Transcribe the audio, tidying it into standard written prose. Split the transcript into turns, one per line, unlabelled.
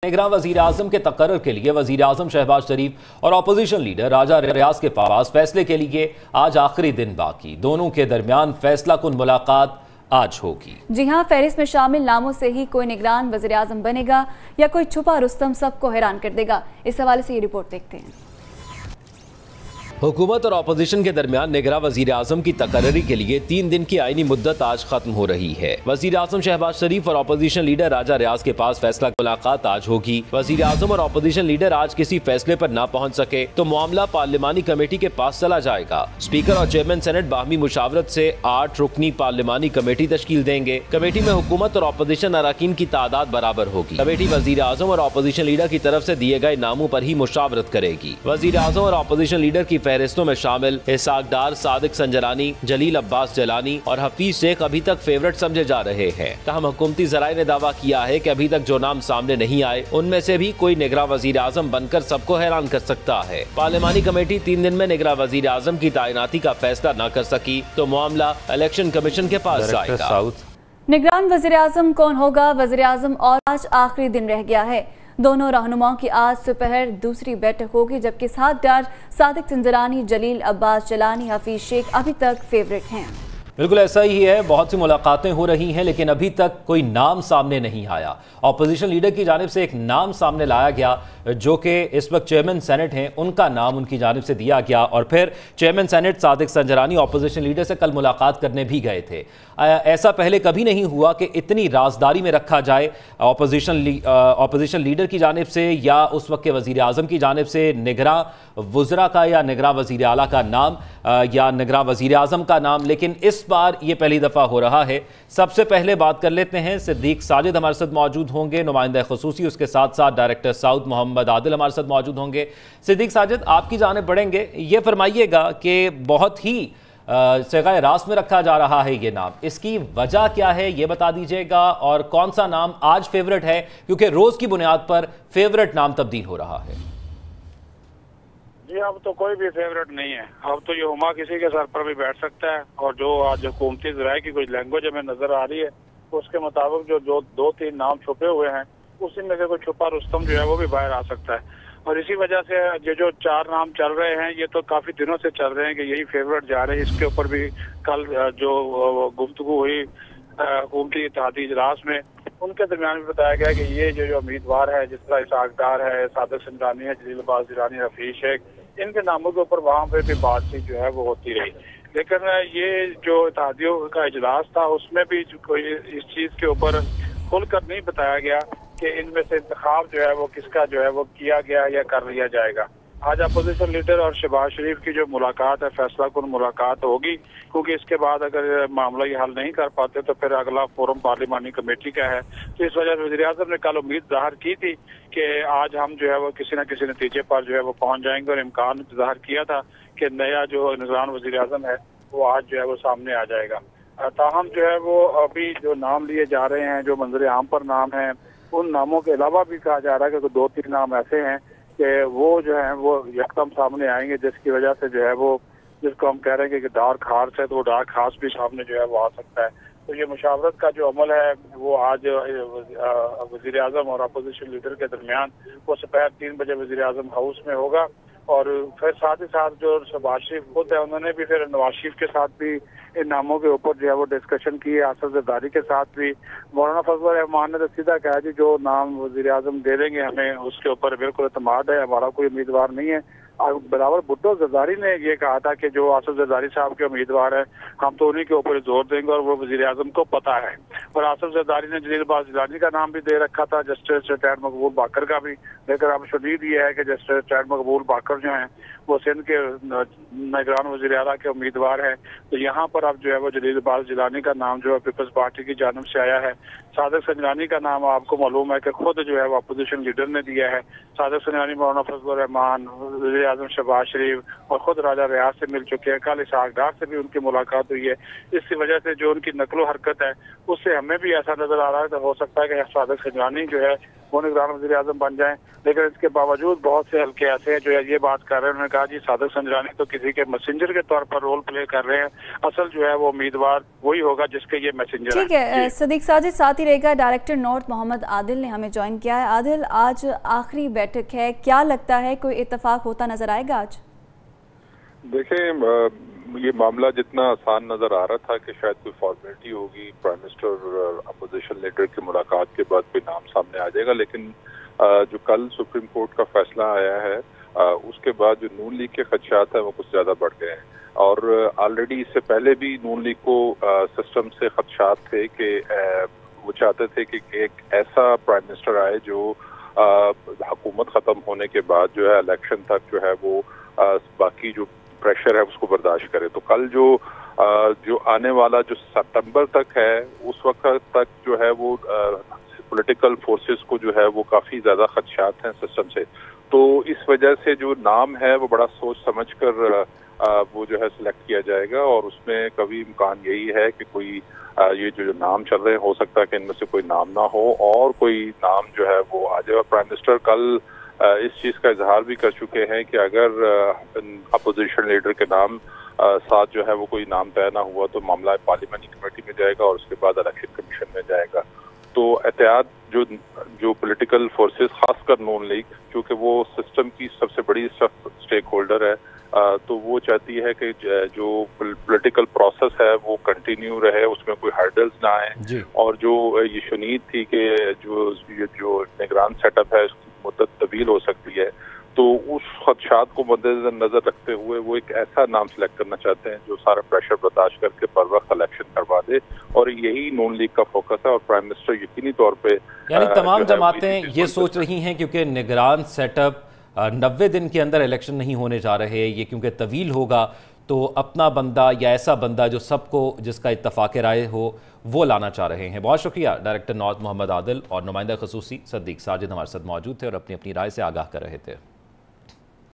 निगरान वजीर आजम के तकर्रुर के लिए वजीर आजम शहबाज शरीफ और अपोजिशन लीडर राजा रियाज के पास फैसले के लिए आज आखिरी दिन बाकी। दोनों के दरमियान फैसला कुन मुलाकात आज होगी।
जी हां, फहरिस्त में शामिल नामों से ही कोई निगरान वजीर आजम बनेगा या कोई छुपा रुस्तम सबको हैरान कर देगा। इस हवाले से ये रिपोर्ट देखते हैं।
हुकूमत और अपोजिशन के दरमियान निगरान वजीर आजम की तकर्री के लिए 3 दिन की आईनी मुद्दत आज खत्म हो रही है। वजीर आजम शहबाज शरीफ और अपोजिशन लीडर राजा रियाज के पास फैसला मुलाकात आज होगी। वजीर आजम और अपोजिशन लीडर आज किसी फैसले पर ना पहुंच सके तो मामला पार्लिमानी कमेटी के पास चला जाएगा। स्पीकर और चेयरमैन सेनेट बाहमी मुशावरत से 8 रुकनी पार्लिमानी कमेटी तश्कील देंगे। कमेटी में हुकूमत और अपोजिशन अराकीन की तादाद बराबर होगी। कमेटी वजीर आजम और अपोजिशन लीडर की तरफ से दिए गए नामों पर ही मुशावरत करेगी। वजीर आजम और अपोजिशन लीडर की फहरिस्तों में शामिल इसाक डार, सादिक संजरानी, जलील अब्बास जलानी और हफीज शेख अभी तक फेवरेट समझे जा रहे हैं। तहम हुकूमती जराए ने दावा किया है कि अभी तक जो नाम सामने नहीं आए उनमें से भी कोई निगरान वजीर आजम बनकर सबको हैरान कर सकता है। पार्लिमानी कमेटी 3 दिन में निगरान वजीर आजम की तैनाती का फैसला न कर सकी तो मामला इलेक्शन कमीशन के पास जाएगा।
निगरान वजीर आजम कौन होगा? वजीर आजम और आज आखिरी दिन रह गया है। दोनों रहनुमाओं की आज दोपहर दूसरी बैठक होगी, जबकि इसाक डार, सादिक संजरानी, जलील अब्बास जलानी, हफीज शेख अभी तक फेवरेट हैं।
बिल्कुल ऐसा ही है। बहुत सी मुलाकातें हो रही हैं लेकिन अभी तक कोई नाम सामने नहीं आया। अपोजिशन लीडर की जानिब से एक नाम सामने लाया गया जो कि इस वक्त चेयरमैन सेनेट हैं, उनका नाम उनकी जानिब से दिया गया और फिर chairman senate Sadiq Sanjrani opposition leader से कल मुलाकात करने भी गए थे। ऐसा पहले कभी नहीं हुआ कि इतनी राजदारी में रखा जाए अपोजिशन लीडर की जानिब से या उस वक्त के वजीर आजम की जानिब से निगरान वज़रा का या निगरान वजीर आला का नाम या निगरान वजीर आजम का नाम। लेकिन इस बार ये पहली दफ़ा हो रहा है। सबसे पहले बात कर लेते हैं, सिद्दीक साजिद हमारे साथ मौजूद होंगे, नुमाइंदा खुसूसी, उसके साथ साथ डायरेक्टर साउथ मोहम्मद आदिल हमारे साथ मौजूद होंगे। सिद्दीक साजिद, आपकी जानिब बढ़ेंगे। ये फरमाइएगा कि बहुत ही सगाए रास्त में रखा जा रहा है ये नाम, इसकी वजह क्या है ये बता दीजिएगा और कौन सा नाम आज फेवरेट है, क्योंकि रोज की बुनियाद पर फेवरेट नाम तब्दील हो रहा है।
जी, अब तो कोई भी फेवरेट नहीं है। अब तो ये हुमा किसी के सर पर भी बैठ सकता है और जो आज हुकूमती ज़राए की कुछ लैंग्वेज हमें नजर आ रही है उसके मुताबिक जो 2-3 नाम छुपे हुए हैं उसी में से कोई छुपा रुस्तम जो है वो भी बाहर आ सकता है। और इसी वजह से ये जो 4 नाम चल रहे हैं ये तो काफी दिनों से चल रहे हैं कि यही फेवरेट जा रहे हैं। इसके ऊपर भी कल जो गुफ्तगू हुई हुकूमती इत्तेहादी इजलास में उनके दरमियान भी बताया गया कि ये जो उम्मीदवार है, जिस तरह इसाक डार है, सादिक संजरानी है, जलील अब्बास जलानी, हफीज शेख, इनके नामों के ऊपर वहाँ पे भी बातचीत जो है वो होती रही। लेकिन ये जो इत्तेहादियों का इजलास था उसमें भी कोई इस चीज के ऊपर खुलकर नहीं बताया गया कि इनमें से इंतखाब जो है वो किसका जो है वो किया गया या कर लिया जाएगा। आज अपोजिशन लीडर और शहबाज शरीफ की जो मुलाकात है फैसला कुन मुलाकात होगी, क्योंकि इसके बाद अगर मामला ये हल नहीं कर पाते तो फिर अगला फोरम पार्लिमानी कमेटी का है। तो इस वजह से वज़ीर आज़म ने कल उम्मीद जाहिर की थी कि आज हम जो है वो किसी न किसी नतीजे पर जो है वो पहुंच जाएंगे और इम्कान जाहिर किया था कि नया जो निगरान वज़ीर आज़म है वो आज जो है वो सामने आ जाएगा। ताहम जो है वो अभी जो नाम लिए जा रहे हैं, जो मंजर आम पर नाम है, उन नामों के अलावा भी कहा जा रहा है कि 2-3 नाम ऐसे हैं कि वो जो है वो यकदम सामने आएंगे, जिसकी वजह से जो है वो जिसको हम कह रहे हैं कि डार्क हार्स है तो वो डार्क हार्स भी सामने जो है वो आ सकता है। तो ये मुशावरत का जो अमल है वो आज वज़ीर आज़म और अपोजिशन लीडर के दरमियान वो दोपहर 3 बजे वज़ीर आज़म हाउस में होगा। और फिर साथ ही साथ जो शहबाज शरीफ खुद है उन्होंने भी फिर नवाज शरीफ के साथ भी इन नामों के ऊपर जो है वो डिस्कशन की है। आसफ जरदारी के साथ भी मौलाना फजल रहमान ने तो सीधा कहा जी जो नाम वज़ीर आज़म दे देंगे हमें उसके ऊपर बिल्कुल एतमाद है, हमारा कोई उम्मीदवार नहीं है। बराबर भुट्टो जरदारी ने ये कहा था कि जो आसफ जरदारी साहब के उम्मीदवार है हम तो उन्हीं के ऊपर जोर देंगे और वो वज़ीर आज़म को पता है। और आसफ जरदारी ने जलील अब्बास जलानी का नाम भी दे रखा था, जस्टिस रिटायर्ड मकबूल बाकर का भी। लेकिन अब शदीद ये है कि जस्टिस रिटायर्ड मकबूल बाकर जो हैं वो सिंध के निगरान वज़ीर आला के उम्मीदवार हैं। तो यहाँ पर अब जो है वो जलील अब्बास जलानी का नाम जो है पीपल्स पार्टी की जानिब से आया है। सादिक संजरानी का नाम आपको मालूम है कि खुद जो है वो अपोजिशन लीडर ने दिया है। सादिक संजरानी मौलाना फजल रहमान, वज़ीर आज़म शहबाज शरीफ और खुद राजा रियाज से मिल चुके हैं। कल इसाक डार से भी उनकी मुलाकात हुई है। इसकी वजह से जो उनकी नकलो हरकत है उससे हमें भी ऐसा नजर आ रहा है तो हो सकता है कि सादिक संजरानी जो है वो निगरान वज़ीर आज़म बन जाएं। लेकिन इसके बावजूद बहुत से हल्के ऐसे हैं जो ये बात कर रहे हैं। उन्होंने कहा जी सादिक संजरानी तो किसी के मैसेंजर के तौर पर रोल प्ले कर रहे हैं, असल जो है वो उम्मीदवार वही होगा जिसके ये मैसेंजर।
ठीक है सदीक साजिद, साथ ही रहेगा डायरेक्टर नॉर्थ मोहम्मद आदिल ने हमें ज्वाइन किया है। आदिल, आज आखिरी बैठक है, क्या लगता है कोई इत्तेफाक होता नजर आएगा आज?
देखें, ये मामला जितना आसान नजर आ रहा था कि शायद कोई फॉर्मेलिटी होगी, प्राइम मिनिस्टर और अपोजिशन लीडर की मुलाकात के बाद कोई नाम सामने आ जाएगा, लेकिन जो कल सुप्रीम कोर्ट का फैसला आया है उसके बाद जो नून लीग के खदशात हैं वो कुछ ज्यादा बढ़ गए हैं। और ऑलरेडी इससे पहले भी नून लीग को सिस्टम से खदशात थे कि वो चाहते थे कि एक ऐसा प्राइम मिनिस्टर आए जो हुकूमत खत्म होने के बाद जो है इलेक्शन तक जो है वो बाकी जो प्रेशर है उसको बर्दाश्त करे। तो कल जो आने वाला जो सितंबर तक है उस वक्त तक जो है वो पॉलिटिकल फोर्सेस को जो है वो काफी ज्यादा खदशात हैं सिस्टम से। तो इस वजह से जो नाम है वो बड़ा सोच समझ कर वो जो है सिलेक्ट किया जाएगा, और उसमें कभी इम्कान यही है कि कोई ये जो नाम चल रहे हैं हो सकता है कि इनमें से कोई नाम ना हो और कोई नाम जो है वो आ जाए। प्राइम मिनिस्टर कल इस चीज का इजहार भी कर चुके हैं कि अगर अपोजिशन लीडर के नाम साथ जो है वो कोई नाम तय ना हुआ तो मामला पार्लियामेंट्री कमेटी में जाएगा और उसके बाद इलेक्शन कमीशन में जाएगा। तो एहतियात जो पॉलिटिकल फोर्सेस खासकर नून लीग, क्योंकि वो सिस्टम की सबसे बड़ी स्टेक होल्डर है, तो वो चाहती है कि जो पॉलिटिकल प्रोसेस है वो कंटिन्यू रहे, उसमें कोई हर्डल्स ना आए। और जो ये शुनीद थी कि जो निगरान सेटअप है उसकी मुद्दत तवील हो सकती है, तो उस खदशात को मद्देनजर रखते हुए वो एक ऐसा नाम सेलेक्ट करना चाहते हैं जो सारा प्रेशर बर्दाश्त करके पर वक्त इलेक्शन करवा दे, और यही नून लीग का फोकस है। और प्राइम मिनिस्टर यकीनी तौर पे
यानी तमाम जमातें ये सोच रही हैं क्योंकि निगरान सेटअप 90 दिन के अंदर इलेक्शन नहीं होने जा रहे, ये क्योंकि तवील होगा, तो अपना बंदा या ऐसा बंदा जो सबको जिसका इत्तफाक राय हो वो लाना चाह रहे हैं। बहुत शुक्रिया डायरेक्टर नॉर्थ मोहम्मद आदिल और नुमाइंदा खसूसी सदीक साजिद हमारे साथ मौजूद थे और अपनी अपनी राय से आगाह कर रहे थे।